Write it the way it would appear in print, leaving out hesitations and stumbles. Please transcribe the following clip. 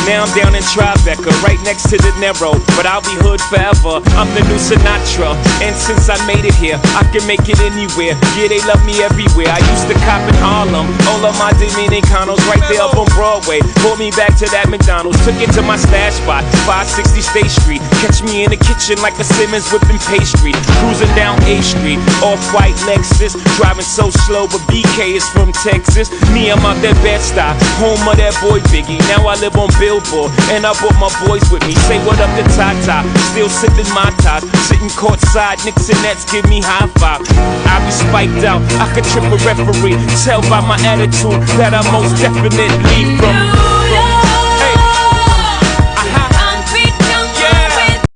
Now I'm down in Tribeca, right next to the Narrow, but I'll be hood forever. I'm the new Sinatra, and since I made it here, I can make it anywhere. Yeah, they love me everywhere. I used to cop in Harlem, all of my Dominicanos right there up on Broadway. Pulled me back to that McDonald's, took it to my stash spot, 560 State Street. Catch me in the kitchen like a Simmons whipping pastry. Cruising down A Street, off-white Lexus, driving so slow, but BK is from Texas. Me, I'm out that Bed-Stuy, home of that boy Biggie. Now I live on Billboard, and I brought my boys with me. Say what up to Tata, still sipping my ties, sitting courtside, Knicks and Nets give me high five. I be spiked out, I could trip a referee. Tell by my attitude that I most definitely from